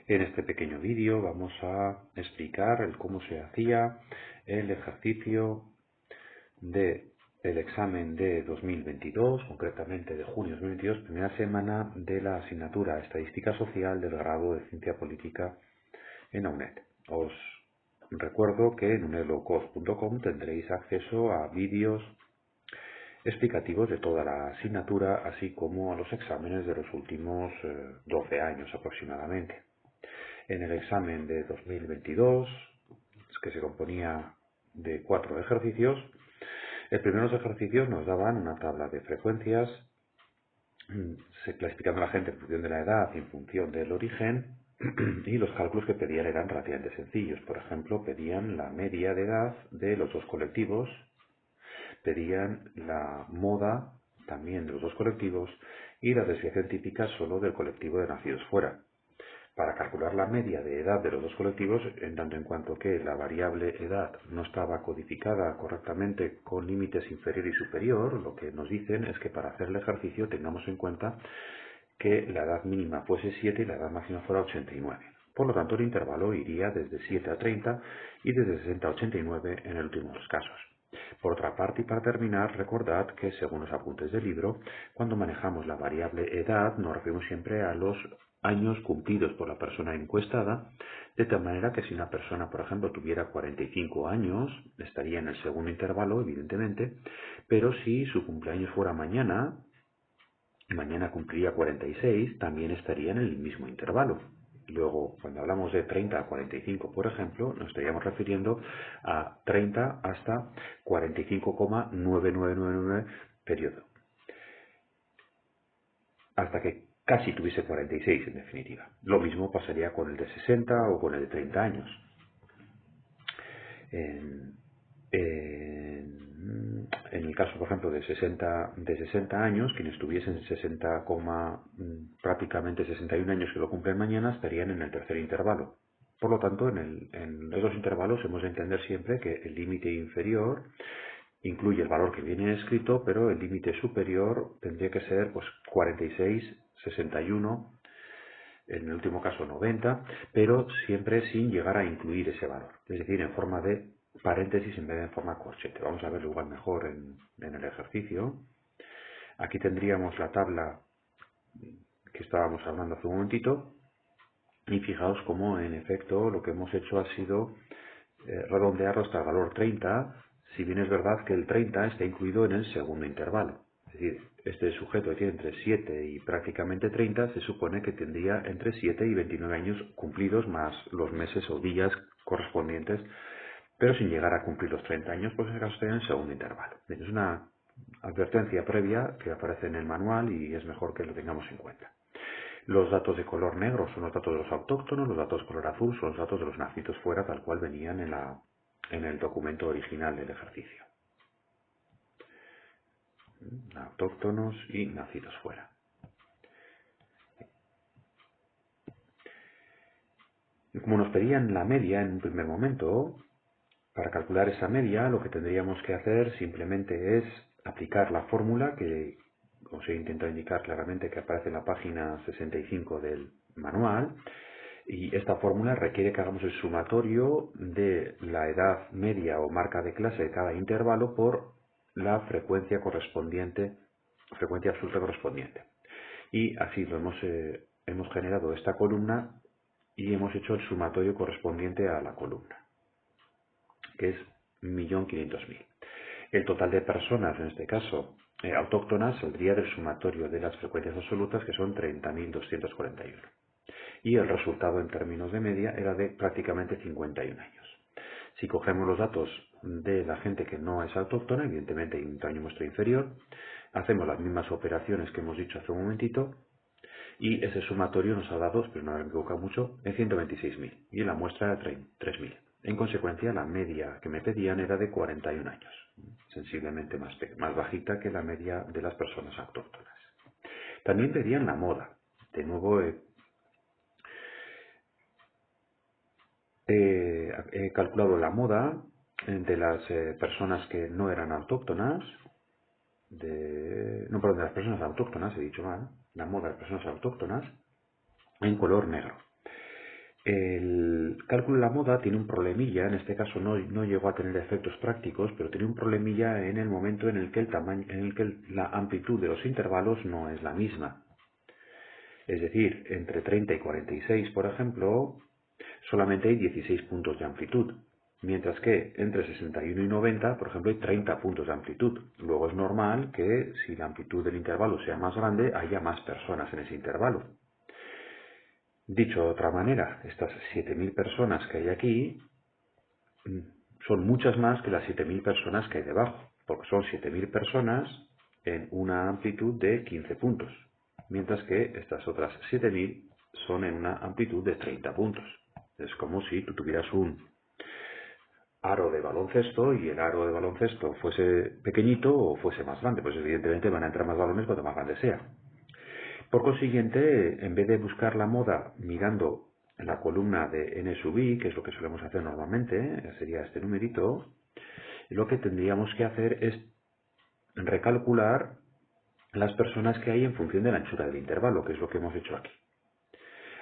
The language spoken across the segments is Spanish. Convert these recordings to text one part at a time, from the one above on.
En este pequeño vídeo vamos a explicar el cómo se hacía el ejercicio del examen de 2022, concretamente de junio de 2022, primera semana de la asignatura Estadística Social del grado de Ciencia Política en la UNED. Os recuerdo que en unedlowcost.com tendréis acceso a vídeos explicativos de toda la asignatura, así como a los exámenes de los últimos 12 años aproximadamente. En el examen de 2022, que se componía de 4 ejercicios, los primeros ejercicios nos daban una tabla de frecuencias, se clasificando a la gente en función de la edad y en función del origen, y los cálculos que pedían eran relativamente sencillos. Por ejemplo, pedían la media de edad de los dos colectivos, pedían la moda también de los dos colectivos y la desviación típica solo del colectivo de nacidos fuera. Para calcular la media de edad de los dos colectivos, en tanto en cuanto que la variable edad no estaba codificada correctamente con límites inferior y superior, lo que nos dicen es que para hacer el ejercicio tengamos en cuenta que la edad mínima fuese 7 y la edad máxima fuera 89. Por lo tanto, el intervalo iría desde 7 a 30 y desde 60 a 89 en el último de los casos. Por otra parte, y para terminar, recordad que según los apuntes del libro, cuando manejamos la variable edad nos referimos siempre a los años cumplidos por la persona encuestada, de tal manera que si una persona, por ejemplo, tuviera 45 años, estaría en el segundo intervalo, evidentemente, pero si su cumpleaños fuera mañana cumpliría 46, también estaría en el mismo intervalo. Luego, cuando hablamos de 30 a 45, por ejemplo, nos estaríamos refiriendo a 30 hasta 45,9999 periodo. Hasta que casi tuviese 46, en definitiva. Lo mismo pasaría con el de 60 o con el de 30 años. En el caso, por ejemplo, de 60 años, quienes tuviesen prácticamente 61 años que lo cumplen mañana, estarían en el tercer intervalo. Por lo tanto, en los dos intervalos hemos de entender siempre que el límite inferior incluye el valor que viene escrito, pero el límite superior tendría que ser 46, 61, en el último caso 90, pero siempre sin llegar a incluir ese valor, es decir, en forma de paréntesis en vez de en forma corchete. Vamos a verlo igual mejor en el ejercicio. Aquí tendríamos la tabla que estábamos hablando hace un momentito, y fijaos cómo en efecto lo que hemos hecho ha sido redondearlo hasta el valor 30, si bien es verdad que el 30 está incluido en el segundo intervalo. Es decir, este sujeto que tiene entre 7 y prácticamente 30 se supone que tendría entre 7 y 29 años cumplidos, más los meses o días correspondientes, pero sin llegar a cumplir los 30 años, pues en ese caso estaría en el segundo intervalo. Bien, es una advertencia previa que aparece en el manual y es mejor que lo tengamos en cuenta. Los datos de color negro son los datos de los autóctonos, los datos de color azul son los datos de los nacidos fuera, tal cual venían en el documento original del ejercicio. Autóctonos y nacidos fuera. Y como nos pedían la media en un primer momento, para calcular esa media lo que tendríamos que hacer simplemente es aplicar la fórmula que os he intentado indicar claramente, que aparece en la página 65 del manual. Y esta fórmula requiere que hagamos el sumatorio de la edad media o marca de clase de cada intervalo por la frecuencia correspondiente, frecuencia absoluta correspondiente. Y así lo hemos generado esta columna y hemos hecho el sumatorio correspondiente a la columna, que es 1.500.000. El total de personas, en este caso autóctonas, saldría del sumatorio de las frecuencias absolutas, que son 30.241. Y el resultado en términos de media era de prácticamente 51 años. Si cogemos los datos de la gente que no es autóctona, evidentemente hay un tamaño muestra inferior, hacemos las mismas operaciones que hemos dicho hace un momentito, y ese sumatorio nos ha dado, espero no haberme equivocado mucho, en 126.000 y la muestra era 3.000. En consecuencia, la media que me pedían era de 41 años, sensiblemente más bajita que la media de las personas autóctonas. También pedían la moda. De nuevo, he calculado la moda de las personas que no eran autóctonas, de las personas autóctonas, he dicho mal, la moda de personas autóctonas, en color negro. El cálculo de la moda tiene un problemilla, en este caso no llegó a tener efectos prácticos, pero tiene un problemilla en el momento en el que la amplitud de los intervalos no es la misma. Es decir, entre 30 y 46, por ejemplo, solamente hay 16 puntos de amplitud, mientras que entre 61 y 90, por ejemplo, hay 30 puntos de amplitud. Luego es normal que si la amplitud del intervalo sea más grande, haya más personas en ese intervalo. Dicho de otra manera, estas 7.000 personas que hay aquí son muchas más que las 7.000 personas que hay debajo, porque son 7.000 personas en una amplitud de 15 puntos, mientras que estas otras 7.000 son en una amplitud de 30 puntos. Es como si tú tuvieras un aro de baloncesto y el aro de baloncesto fuese pequeñito o fuese más grande, pues evidentemente van a entrar más balones cuanto más grande sea. Por consiguiente, en vez de buscar la moda mirando la columna de n sub i, que es lo que solemos hacer normalmente, sería este numerito, lo que tendríamos que hacer es recalcular las personas que hay en función de la anchura del intervalo, que es lo que hemos hecho aquí.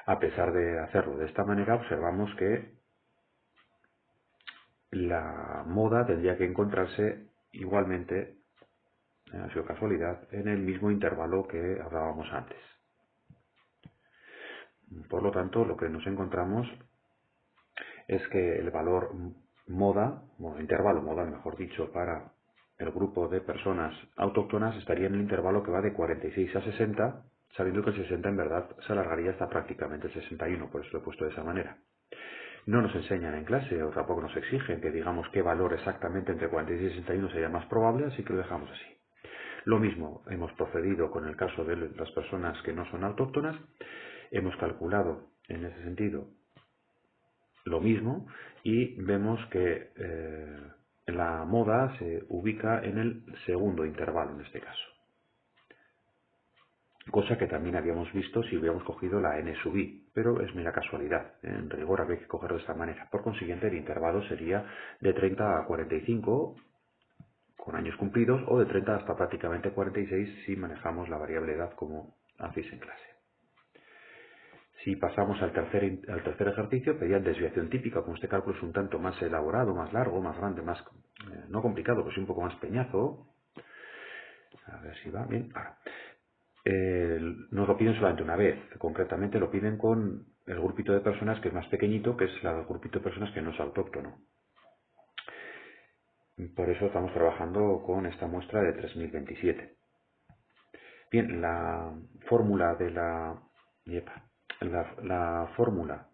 A pesar de hacerlo de esta manera, observamos que la moda tendría que encontrarse igualmente, ha sido casualidad, en el mismo intervalo que hablábamos antes. Por lo tanto, lo que nos encontramos es que el valor moda, bueno, intervalo moda, mejor dicho, para el grupo de personas autóctonas estaría en el intervalo que va de 46 a 60, sabiendo que el 60 en verdad se alargaría hasta prácticamente el 61, por eso lo he puesto de esa manera. No nos enseñan en clase o tampoco nos exigen que digamos qué valor exactamente entre 46 y 61 sería más probable, así que lo dejamos así. Lo mismo hemos procedido con el caso de las personas que no son autóctonas, hemos calculado en ese sentido lo mismo y vemos que la moda se ubica en el segundo intervalo en este caso. Cosa que también habíamos visto si hubiéramos cogido la n sub i, pero es mera casualidad. En rigor habría que cogerlo de esta manera. Por consiguiente, el intervalo sería de 30 a 45 con años cumplidos o de 30 hasta prácticamente 46 si manejamos la variable edad como hacéis en clase. Si pasamos al tercer ejercicio, pedían desviación típica, como este cálculo es un tanto más elaborado, más largo, más grande, más no complicado, pues un poco más peñazo. A ver si va bien. Ahora, nos lo piden solamente una vez, concretamente lo piden con el grupito de personas que es más pequeñito, que es el grupito de personas que no es autóctono. Por eso estamos trabajando con esta muestra de 3027. Bien, la fórmula de la fórmula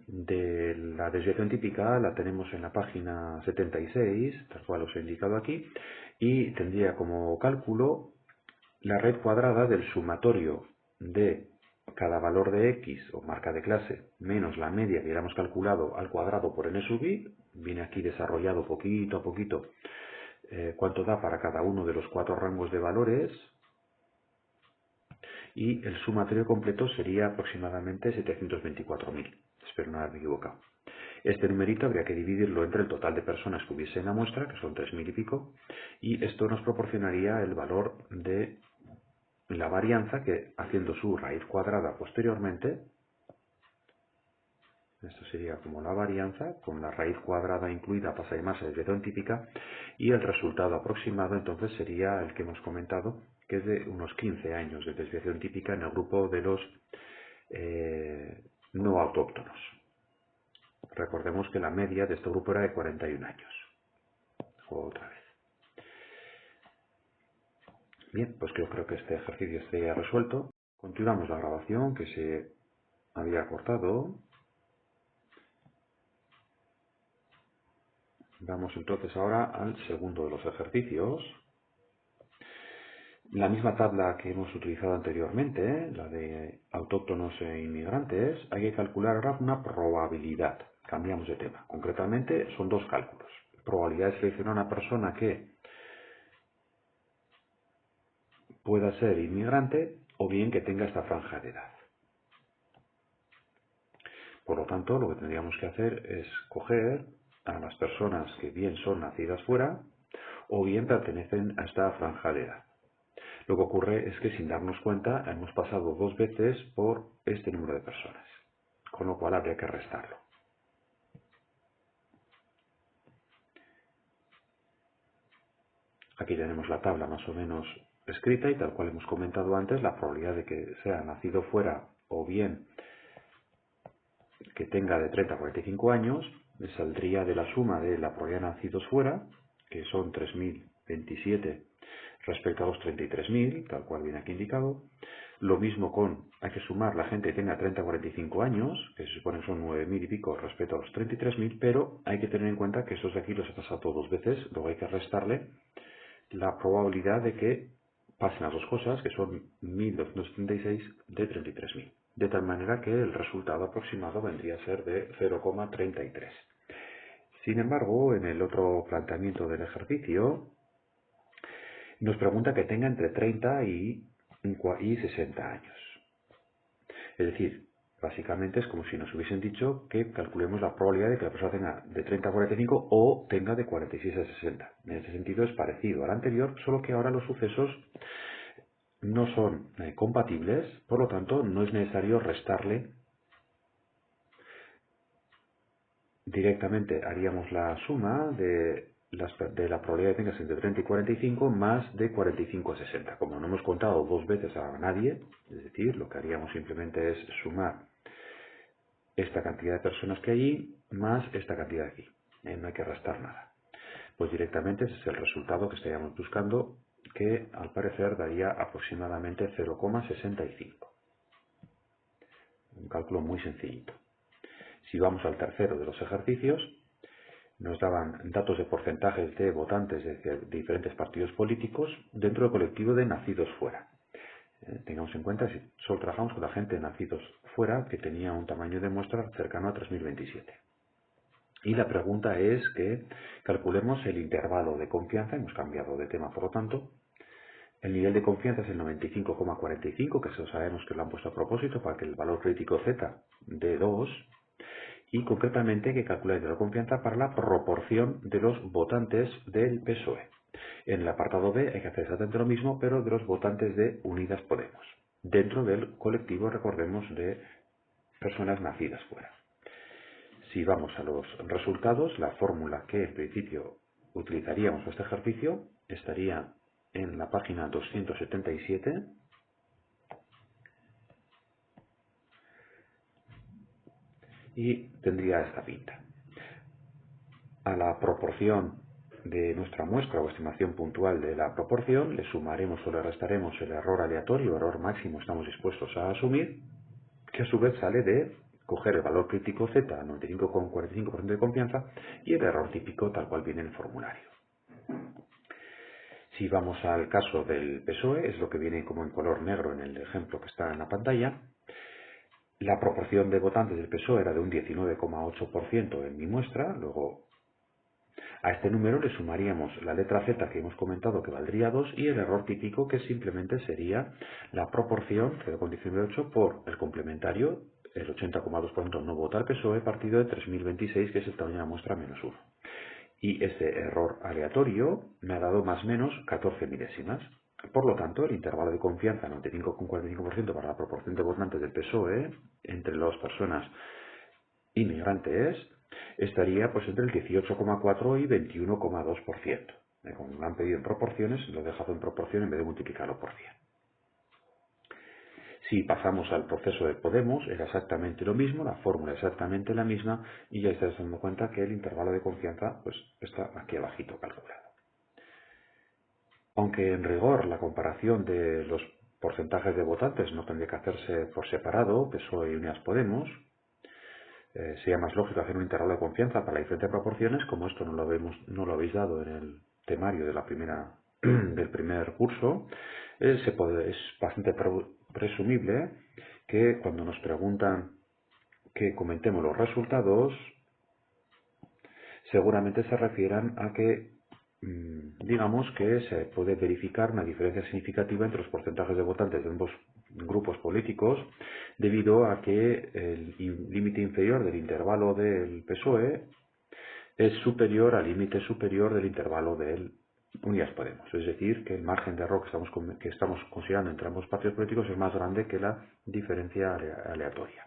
de la desviación típica la tenemos en la página 76, tal cual os he indicado aquí, y tendría como cálculo la raíz cuadrada del sumatorio de cada valor de x o marca de clase menos la media que hubiéramos calculado al cuadrado por n sub i, viene aquí desarrollado poquito a poquito cuánto da para cada uno de los 4 rangos de valores, y el sumatorio completo sería aproximadamente 724.000. Espero no haberme equivocado. Este numerito habría que dividirlo entre el total de personas que hubiese en la muestra, que son 3.000 y pico, y esto nos proporcionaría el valor de la varianza que, haciendo su raíz cuadrada posteriormente, esto sería como la varianza, con la raíz cuadrada incluida pasa además a desviación típica, y el resultado aproximado entonces sería el que hemos comentado, que es de unos 15 años de desviación típica en el grupo de los no autóctonos. Recordemos que la media de este grupo era de 41 años. Otra vez. Bien, pues yo creo que este ejercicio estaría resuelto. Continuamos la grabación que se había cortado. Vamos entonces ahora al segundo de los ejercicios. La misma tabla que hemos utilizado anteriormente, la de autóctonos e inmigrantes, hay que calcular ahora una probabilidad. Cambiamos de tema. Concretamente son dos cálculos. Probabilidad de seleccionar a una persona que pueda ser inmigrante o bien que tenga esta franja de edad. Por lo tanto, lo que tendríamos que hacer es coger a las personas que bien son nacidas fuera o bien pertenecen a esta franja de edad. Lo que ocurre es que sin darnos cuenta hemos pasado 2 veces por este número de personas. cual habría que restarlo. Aquí tenemos la tabla más o menos escrita y tal cual hemos comentado antes, la probabilidad de que sea nacido fuera o bien que tenga de 30 a 45 años, me saldría de la suma de la probabilidad de nacidos fuera, que son 3.027 respecto a los 33.000, tal cual viene aquí indicado. Lo mismo hay que sumar la gente que tenga 30 a 45 años, que se supone que son 9.000 y pico respecto a los 33.000, pero hay que tener en cuenta que estos de aquí los he pasado todos dos veces, luego hay que restarle la probabilidad de que pasen las dos cosas, que son 1.276 de 33.000. De tal manera que el resultado aproximado vendría a ser de 0,33. Sin embargo, en el otro planteamiento del ejercicio, nos pregunta que tenga entre 30 y 60 años. Es decir, básicamente es como si nos hubiesen dicho que calculemos la probabilidad de que la persona tenga de 30 a 45 o tenga de 46 a 60. En ese sentido es parecido al anterior, solo que ahora los sucesos no son compatibles, por lo tanto no es necesario restarle. Directamente haríamos la suma de la probabilidad de que tengas entre 30 y 45 más de 45 a 60. Como no hemos contado dos veces a nadie, es decir, lo que haríamos simplemente es sumar esta cantidad de personas que hay allí más esta cantidad de aquí. No hay que restar nada. Pues directamente ese es el resultado que estaríamos buscando, que al parecer daría aproximadamente 0,65. Un cálculo muy sencillito. Si vamos al tercero de los ejercicios, nos daban datos de porcentajes de votantes de diferentes partidos políticos dentro del colectivo de nacidos fuera. Tengamos en cuenta, si solo trabajamos con la gente de nacidos fuera, que tenía un tamaño de muestra cercano a 3027. Y la pregunta es que calculemos el intervalo de confianza, hemos cambiado de tema por lo tanto. El nivel de confianza es el 95,45, que eso sabemos que lo han puesto a propósito para que el valor crítico Z de 2, y concretamente hay que calcular el nivel de confianza para la proporción de los votantes del PSOE. En el apartado B hay que hacer exactamente lo mismo, pero de los votantes de Unidas Podemos, dentro del colectivo, recordemos, de personas nacidas fuera. Si vamos a los resultados, la fórmula que en principio utilizaríamos para este ejercicio estaría en la página 277 y tendría esta pinta. A la proporción de nuestra muestra o estimación puntual de la proporción le sumaremos o le restaremos el error aleatorio, error máximo estamos dispuestos a asumir, que a su vez sale de coger el valor crítico Z, 95,45% de confianza, y el error típico tal cual viene en el formulario. Si vamos al caso del PSOE, es lo que viene como en color negro en el ejemplo que está en la pantalla. La proporción de votantes del PSOE era de un 19,8% en mi muestra, luego a este número le sumaríamos la letra Z que hemos comentado que valdría 2 y el error típico que simplemente sería la proporción 0,18 por el complementario, el 80,2% no vota al PSOE partido de 3026 que es el tamaño de la muestra menos 1. Y ese error aleatorio me ha dado más o menos 14 milésimas. Por lo tanto, el intervalo de confianza 95,45% para la proporción de votantes del PSOE entre las personas inmigrantes estaría pues entre el 18,4 y 21,2%. Como me han pedido en proporciones, lo he dejado en proporción en vez de multiplicarlo por 100. Si pasamos al proceso de Podemos, era exactamente lo mismo, la fórmula exactamente la misma, y ya estáis dando cuenta que el intervalo de confianza pues, está aquí abajito calculado. Aunque en rigor la comparación de los porcentajes de votantes no tendría que hacerse por separado, PSOE y Unidas Podemos, sería más lógico hacer un intervalo de confianza para las diferentes proporciones, como esto no lo habéis dado en el temario de del primer curso, es bastante presumible que cuando nos preguntan que comentemos los resultados, seguramente se refieran a que digamos que se puede verificar una diferencia significativa entre los porcentajes de votantes de ambos grupos políticos debido a que el límite inferior del intervalo del PSOE es superior al límite superior del intervalo del Unidas Podemos. Es decir, que el margen de error que estamos considerando entre ambos partidos políticos es más grande que la diferencia aleatoria.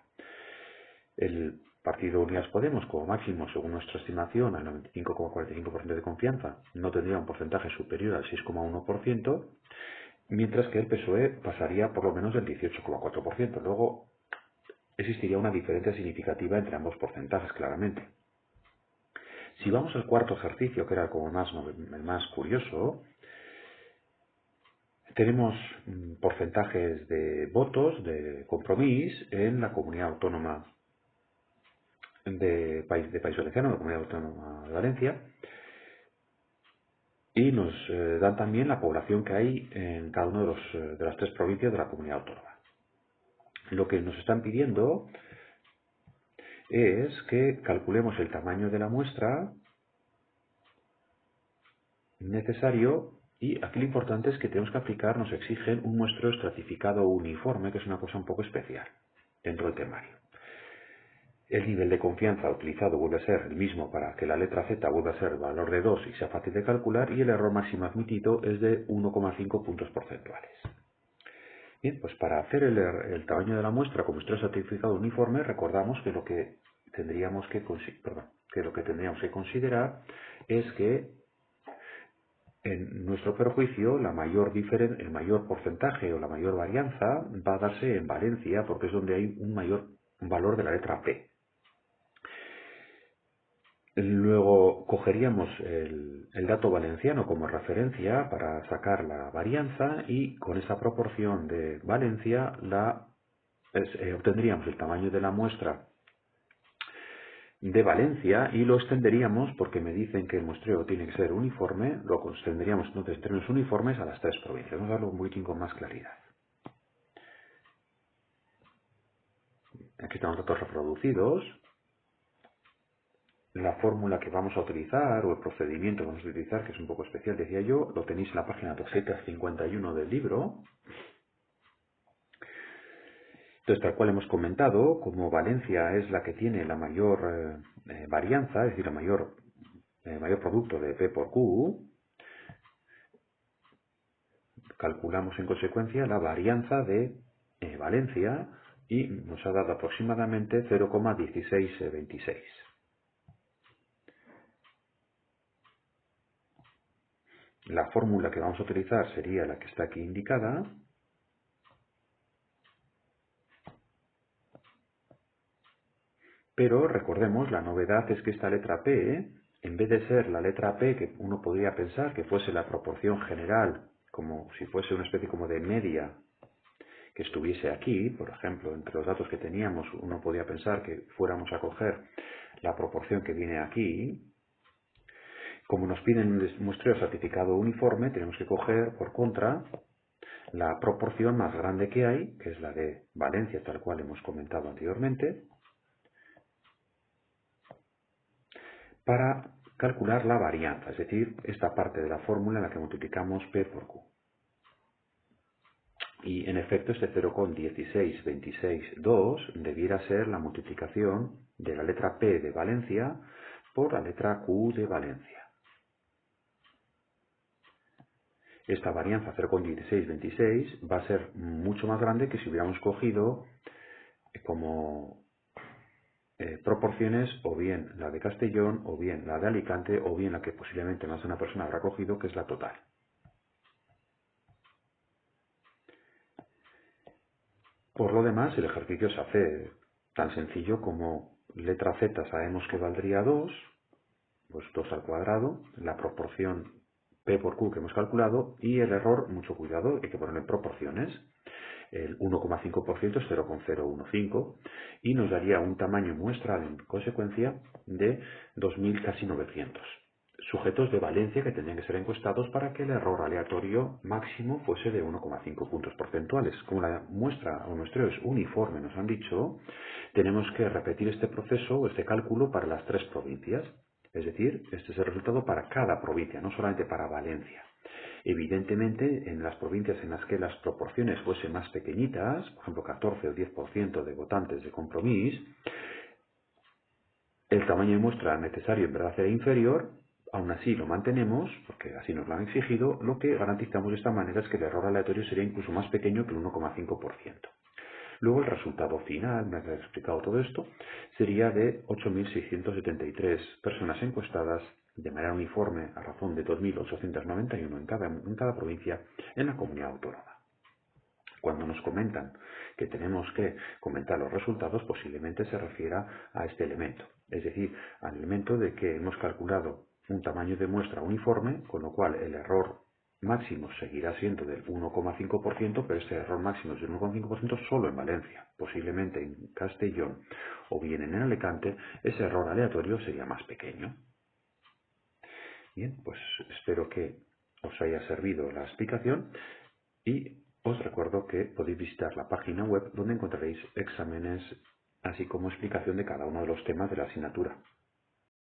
El partido Unidas Podemos, como máximo, según nuestra estimación, al 95,45% de confianza, no tendría un porcentaje superior al 6,1%, mientras que el PSOE pasaría por lo menos del 18,4%. Luego, existiría una diferencia significativa entre ambos porcentajes, claramente. Si vamos al cuarto ejercicio, que era como el más curioso, tenemos porcentajes de votos de Compromís en la comunidad autónoma de País Valenciano, la comunidad autónoma de Valencia, y nos dan también la población que hay en cada una de las tres provincias de la comunidad autónoma. Lo que nos están pidiendo es que calculemos el tamaño de la muestra necesario, y aquí lo importante es que tenemos que aplicar, nos exigen un muestreo estratificado uniforme, que es una cosa un poco especial dentro del temario. El nivel de confianza utilizado vuelve a ser el mismo para que la letra Z vuelva a ser el valor de 2 y sea fácil de calcular, y el error máximo admitido es de 1,5 puntos porcentuales. Bien, pues para hacer el tamaño de la muestra con muestreo estratificado uniforme, recordamos que lo que tendríamos que considerar es que en nuestro perjuicio el mayor porcentaje o la mayor varianza va a darse en Valencia, porque es donde hay un mayor valor de la letra P. Luego cogeríamos el dato valenciano como referencia para sacar la varianza, y con esa proporción de Valencia obtendríamos el tamaño de la muestra de Valencia y lo extenderíamos, porque me dicen que el muestreo tiene que ser uniforme, lo extenderíamos entonces en términos uniformes a las tres provincias. Vamos a verlo un poquitín con más claridad. Aquí están los datos reproducidos. La fórmula que vamos a utilizar, o el procedimiento que vamos a utilizar, que es un poco especial, decía yo, lo tenéis en la página 251 del libro. Entonces, tal cual hemos comentado, como Valencia es la que tiene la mayor varianza, es decir, el mayor producto de P por Q, calculamos en consecuencia la varianza de Valencia, y nos ha dado aproximadamente 0,1626. La fórmula que vamos a utilizar sería la que está aquí indicada. Pero recordemos, la novedad es que esta letra P, en vez de ser la letra P que uno podría pensar que fuese la proporción general, como si fuese una especie como de media que estuviese aquí, por ejemplo, entre los datos que teníamos, uno podría pensar que fuéramos a coger la proporción que viene aquí. Como nos piden un muestreo certificado uniforme, tenemos que coger, por contra, la proporción más grande que hay, que es la de Valencia, tal cual hemos comentado anteriormente, para calcular la varianza, es decir, esta parte de la fórmula en la que multiplicamos P por Q. Y en efecto este 0,16262 debiera ser la multiplicación de la letra P de Valencia por la letra Q de Valencia. Esta varianza 0,1626 va a ser mucho más grande que si hubiéramos cogido como proporciones o bien la de Castellón, o bien la de Alicante, o bien la que posiblemente más de una persona habrá cogido, que es la total. Por lo demás, el ejercicio se hace tan sencillo como letra Z sabemos que valdría 2, pues 2 al cuadrado, la proporción P por Q que hemos calculado, y el error, mucho cuidado, hay que ponerlo en proporciones. El 1,5% es 0,015 y nos daría un tamaño muestral en consecuencia de 2.000, casi 900. Sujetos de Valencia que tendrían que ser encuestados para que el error aleatorio máximo fuese de 1,5 puntos porcentuales. Como la muestra o muestreo es uniforme, nos han dicho, tenemos que repetir este proceso o este cálculo para las tres provincias. Es decir, este es el resultado para cada provincia, no solamente para Valencia. Evidentemente, en las provincias en las que las proporciones fuesen más pequeñitas, por ejemplo 14 o 10% de votantes de Compromís, el tamaño de muestra necesario en verdad era inferior. Aún así lo mantenemos, porque así nos lo han exigido. Lo que garantizamos de esta manera es que el error aleatorio sería incluso más pequeño que el 1,5%. Luego el resultado final, una vez explicado todo esto, sería de 8.673 personas encuestadas de manera uniforme a razón de 2.891 en cada provincia en la comunidad autónoma. Cuando nos comentan que tenemos que comentar los resultados, posiblemente se refiera a este elemento, es decir, al elemento de que hemos calculado un tamaño de muestra uniforme, con lo cual el error máximo seguirá siendo del 1,5%, pero ese error máximo es del 1,5% solo en Valencia. Posiblemente en Castellón o bien en Alicante ese error aleatorio sería más pequeño. Bien, pues espero que os haya servido la explicación y os recuerdo que podéis visitar la página web donde encontraréis exámenes así como explicación de cada uno de los temas de la asignatura.